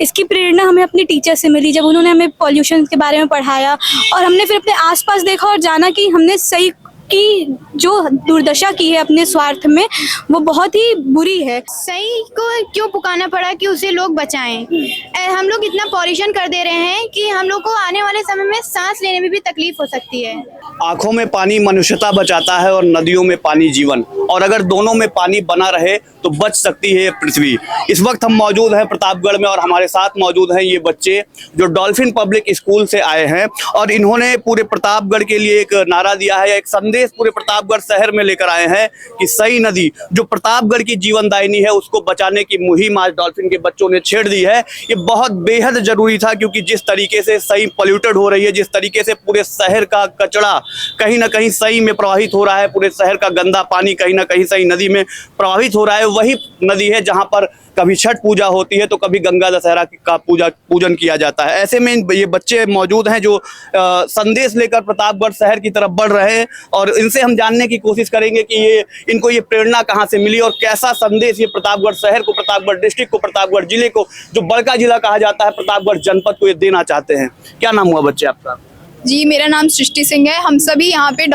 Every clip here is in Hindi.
इसकी प्रेरणा हमें अपने टीचर से मिली, जब उन्होंने हमें पॉल्यूशन के बारे में पढ़ाया और हमने फिर अपने आसपास देखा और जाना कि हमने सही की जो दुर्दशा की है अपने स्वार्थ में, वो बहुत ही बुरी है। सही को क्यों पुकारना पड़ा कि उसे लोग बचाएं। हम लोग इतना पॉल्यूशन कर दे रहे हैं कि हम लोग को आने वाले समय में सांस लेने में भी तकलीफ हो सकती है। आंखों में पानी मनुष्यता बचाता है और नदियों में पानी जीवन, और अगर दोनों में पानी बना रहे तो बच सकती है पृथ्वी। इस वक्त हम मौजूद हैं प्रतापगढ़ में और हमारे साथ मौजूद हैं ये बच्चे जो डॉल्फिन पब्लिक स्कूल से आए हैं, और इन्होंने पूरे प्रतापगढ़ के लिए एक नारा दिया है, एक संदेश पूरे प्रतापगढ़ शहर में लेकर आए हैं कि सई नदी जो प्रतापगढ़ की जीवनदायिनी है उसको बचाने की मुहिम आज डॉल्फिन के बच्चों ने छेड़ दी है। ये बहुत बेहद जरूरी था, क्योंकि जिस तरीके से सई पॉल्यूटेड हो रही है, जिस तरीके से पूरे शहर का कचरा कहीं ना कहीं सई में प्रवाहित हो रहा है, पूरे शहर का गंदा पानी कहीं ना कहीं सई नदी में प्रवाहित हो रहा है। वही नदी है जहां पर कभी छठ पूजा होती है तो कभी गंगा दशहरा का पूजन किया जाता है। ऐसे में ये बच्चे मौजूद हैं जो संदेश लेकर प्रतापगढ़ शहर की तरफ बढ़ रहे हैं, और इनसे हम जानने की कोशिश करेंगे कि इनको ये प्रेरणा कहाँ से मिली और कैसा संदेश ये प्रतापगढ़ शहर को, प्रतापगढ़ डिस्ट्रिक्ट को, प्रतापगढ़ जिले को, जो बड़का जिला कहा जाता है, प्रतापगढ़ जनपद को ये देना चाहते हैं। क्या नाम हुआ बच्चे आपका? जी, मेरा नाम सृष्टि सिंह है। हम सभी यहाँ पे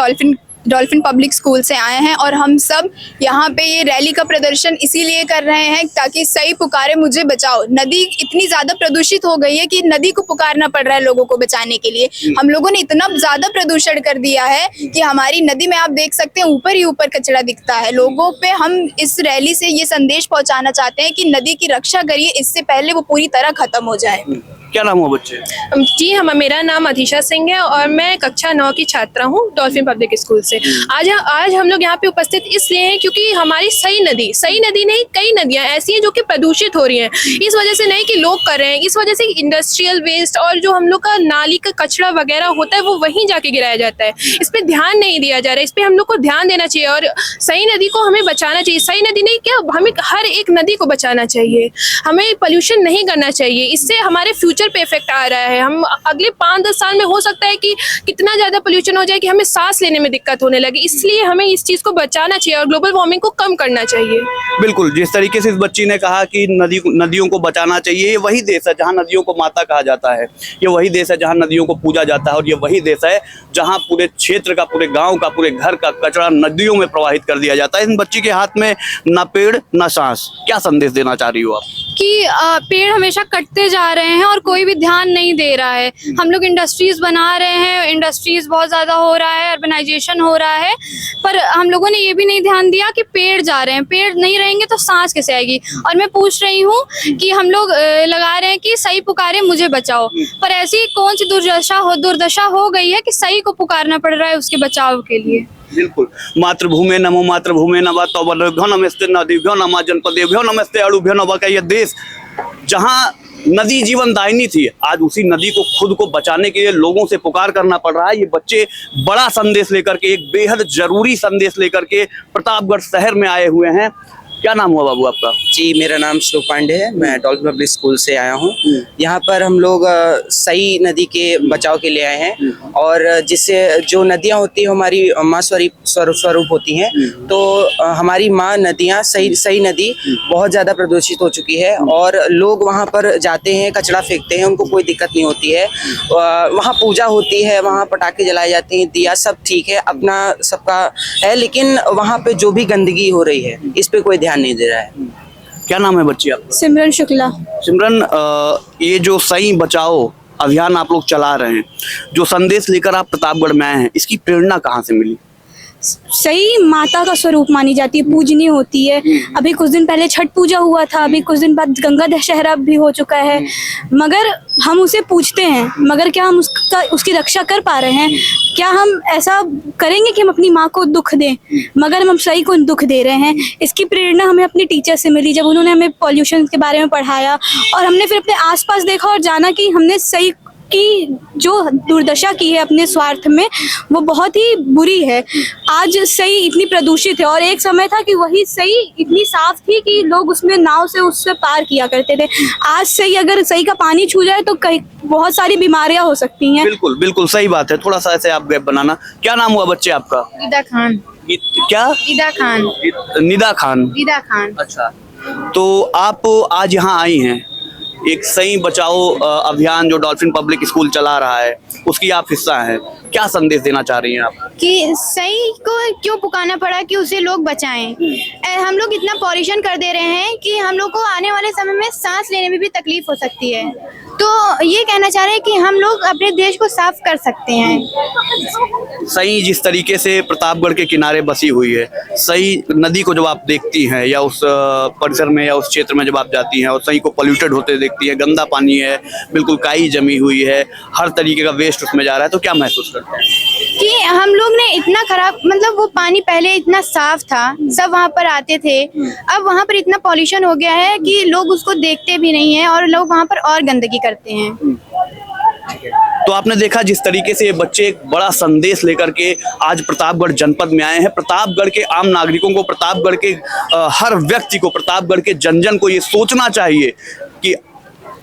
डॉल्फिन पब्लिक स्कूल से आए हैं और हम सब यहाँ पे ये रैली का प्रदर्शन इसीलिए कर रहे हैं ताकि सही पुकारे मुझे बचाओ। नदी इतनी ज़्यादा प्रदूषित हो गई है कि नदी को पुकारना पड़ रहा है लोगों को बचाने के लिए। हम लोगों ने इतना ज़्यादा प्रदूषण कर दिया है कि हमारी नदी में आप देख सकते हैं ऊपर ही ऊपर कचरा दिखता है। लोगों पे हम इस रैली से ये संदेश पहुँचाना चाहते हैं कि नदी की रक्षा करिए, इससे पहले वो पूरी तरह खत्म हो जाए। क्या नाम हुआ बच्चे? जी मेरा नाम अधिशा सिंह है और मैं कक्षा 9 की छात्रा हूँ डॉल्फिन पब्लिक स्कूल से। आज हम लोग यहाँ पे उपस्थित इसलिए हैं क्योंकि हमारी सई नदी नहीं, कई नदियाँ ऐसी हैं जो कि प्रदूषित हो रही हैं। इस वजह से नहीं कि लोग कर रहे हैं, इस वजह से इंडस्ट्रियल वेस्ट और जो हम लोग का नाली का कचरा वगैरह होता है वो वहीं जाके गिराया जाता है। इस पर ध्यान नहीं दिया जा रहा है, इस पर हम लोग को ध्यान देना चाहिए और सई नदी को हमें बचाना चाहिए। सई नदी नहीं क्या, हमें हर एक नदी को बचाना चाहिए। हमें पोल्यूशन नहीं करना चाहिए, इससे हमारे फ्यूचर पे इफेक्ट आ रहा है। हम अगले 5-10 साल में हो सकता है कि कितना ज्यादा पोल्यूशन हो जाए कि हमें सांस लेने में दिक्कत होने लगे। इसलिए हमें इस चीज को बचाना चाहिए और ग्लोबल वार्मिंग को कम करना चाहिए। बिल्कुल, जिस तरीके से इस बच्ची ने कहा कि नदियों को बचाना चाहिए। ये वही देश है जहां नदियों को माता कहा जाता है, ये वही देश है जहां नदियों को पूजा जाता है, और ये वही देश है जहां पूरे क्षेत्र का, पूरे गांव का, पूरे घर का कचरा नदियों में प्रवाहित कर दिया जाता है। इन बच्ची के हाथ में ना पेड़ ना सांस, क्या संदेश देना चाह रही हो आप? कि पेड़ हमेशा कटते जा रहे हैं और कोई भी ध्यान नहीं दे रहा है। हम लोग इंडस्ट्रीज बना रहे हैं, इंडस्ट्रीज बहुत ज़्यादा हो रहा है, अर्बनाइजेशन हो रहा है, पर हम लोगों ने ये भी नहीं ध्यान दिया कि पेड़ जा रहे हैं। पेड़ नहीं रहेंगे तो सांस कैसे आएगी? और मैं पूछ रही हूँ कि हम लोग लगा रहे हैं कि सही पुकारे मुझे बचाओ, पर ऐसी कौन सी दुर्दशा हो गई है कि सही को पुकारना पड़ रहा है उसके बचाव के लिए। बिल्कुल, मातृभूमि नमो मातृभूमि नमः तवभ्यो नमस्ते नदीभ्यो नमः जनपदेभ्यो नमस्ते अणुभ्यो नमः का ये देश जहां नदी जीवन दायिनी थी, आज उसी नदी को खुद को बचाने के लिए लोगों से पुकार करना पड़ रहा है। ये बच्चे बड़ा संदेश लेकर के, एक बेहद जरूरी संदेश लेकर के प्रतापगढ़ शहर में आए हुए हैं। क्या नाम हुआ बाबू आपका? जी, मेरा नाम श्लोक पांडे है। मैं डॉल्फिन पब्लिक स्कूल से आया हूँ। यहाँ पर हम लोग सई नदी के बचाव के लिए आए हैं, और जिससे जो नदियाँ होती हैं हमारी माँ स्वरूप होती हैं, तो हमारी माँ नदियाँ सई नदी बहुत ज़्यादा प्रदूषित हो चुकी है और लोग वहाँ पर जाते हैं, कचरा फेंकते हैं, उनको कोई दिक्कत नहीं होती है। वहाँ पूजा होती है, वहाँ पटाखे जलाए जाते हैं, दिया सब ठीक है, अपना सबका है, लेकिन वहाँ पे जो भी गंदगी हो रही है इस पे कोई ध्यान नहीं दे रहा है। क्या नाम है बच्ची आपका? सिमरन शुक्ला। सिमरन, ये जो सई बचाओ अभियान आप लोग चला रहे हैं, जो संदेश लेकर आप प्रतापगढ़ में आए हैं, इसकी प्रेरणा कहाँ से मिली? सही माता का स्वरूप मानी जाती है, पूजनीय होती है। अभी कुछ दिन पहले छठ पूजा हुआ था, अभी कुछ दिन बाद गंगा दशहरा भी हो चुका है, मगर हम उसे पूजते हैं, मगर क्या हम उसकी रक्षा कर पा रहे हैं? क्या हम ऐसा करेंगे कि हम अपनी माँ को दुख दें, मगर हम सही को दुख दे रहे हैं। इसकी प्रेरणा हमें अपने टीचर से मिली, जब उन्होंने हमें पॉल्यूशन के बारे में पढ़ाया और हमने फिर अपने आसपास देखा और जाना कि हमने सही की जो दुर्दशा की है अपने स्वार्थ में, वो बहुत ही बुरी है। आज सही इतनी प्रदूषित है और एक समय था कि वही सही इतनी साफ थी कि लोग उसमें नाव से उससे पार किया करते थे। आज सही अगर सही का पानी छू जाए तो कई बहुत सारी बीमारियां हो सकती हैं। बिल्कुल बिल्कुल सही बात है, थोड़ा सा ऐसे आप गैप बनाना। क्या नाम हुआ बच्चे आपका? ईदा खान। क्या? ईदा खान। निदा खान। ईदा खान। अच्छा, तो आप आज यहाँ आई हैं, एक सही बचाओ अभियान जो डॉल्फिन पब्लिक स्कूल चला रहा है उसकी आप हिस्सा हैं, क्या संदेश देना चाह रही हैं आप? कि सही को क्यों पुकारना पड़ा कि उसे लोग बचाएं। हम लोग इतना पॉल्यूशन कर दे रहे हैं कि हम लोग को आने वाले समय में सांस लेने में भी तकलीफ हो सकती है। तो ये कहना चाह रहे हैं कि हम लोग अपने देश को साफ कर सकते हैं। सही जिस तरीके से प्रतापगढ़ के किनारे बसी हुई है, सही नदी को जब आप देखती हैं या उस परिसर में या उस क्षेत्र में जब आप जाती हैं और सही को पोल्यूटेड होते देखती हैं, गंदा पानी है, बिल्कुल काई जमी हुई है, हर तरीके का वेस्ट उसमें जा रहा है, तो क्या महसूस करते हैं? कि हम लोग ने इतना खराब, मतलब वो पानी पहले इतना साफ था, सब वहाँ पर आते थे, अब वहाँ पर इतना पॉल्यूशन हो गया है कि लोग उसको देखते भी नहीं है और लोग वहाँ पर और गंदगी करते हैं। तो आपने देखा जिस तरीके से ये बच्चे एक बड़ा संदेश लेकर के आज प्रतापगढ़ जनपद में आए हैं। प्रतापगढ़ के आम नागरिकों को, प्रतापगढ़ के हर व्यक्ति को, प्रतापगढ़ के जन जन को ये सोचना चाहिए कि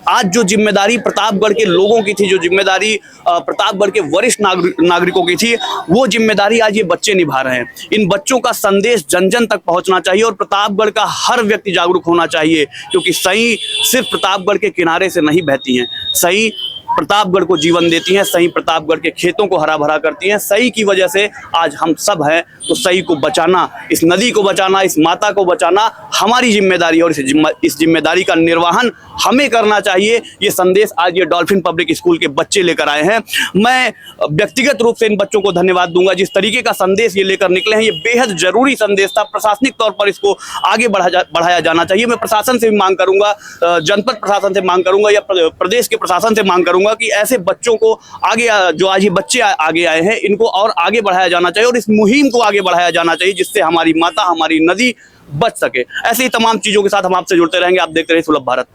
आज जो जिम्मेदारी प्रतापगढ़ के लोगों की थी, जो जिम्मेदारी प्रतापगढ़ के वरिष्ठ नागरिकों की थी, वो जिम्मेदारी आज ये बच्चे निभा रहे हैं। इन बच्चों का संदेश जन जन तक पहुंचना चाहिए और प्रतापगढ़ का हर व्यक्ति जागरूक होना चाहिए, क्योंकि सही सिर्फ प्रतापगढ़ के किनारे से नहीं बहती हैं, सही प्रतापगढ़ को जीवन देती हैं, सही प्रतापगढ़ के खेतों को हरा भरा करती हैं। सही की वजह से आज हम सब हैं, तो सही को बचाना, इस नदी को बचाना, इस माता को बचाना हमारी जिम्मेदारी है और इस जिम्मेदारी का निर्वहन हमें करना चाहिए। ये संदेश आज ये डॉल्फिन पब्लिक स्कूल के बच्चे लेकर आए हैं। मैं व्यक्तिगत रूप से इन बच्चों को धन्यवाद दूंगा, जिस तरीके का संदेश ये लेकर निकले हैं, ये बेहद जरूरी संदेश था। प्रशासनिक तौर पर इसको आगे बढ़ाया जाना चाहिए। मैं प्रशासन से भी मांग करूंगा, जनपद प्रशासन से मांग करूंगा या प्रदेश के प्रशासन से मांग करूंगा कि ऐसे बच्चों को आगे, जो आज ये बच्चे आगे आए हैं, इनको और आगे बढ़ाया जाना चाहिए और इस मुहिम को आगे बढ़ाया जाना चाहिए, जिससे हमारी माता, हमारी नदी बच सके। ऐसे ही तमाम चीजों के साथ हम आपसे जुड़ते रहेंगे। आप देखते रहिए सुलभ भारत।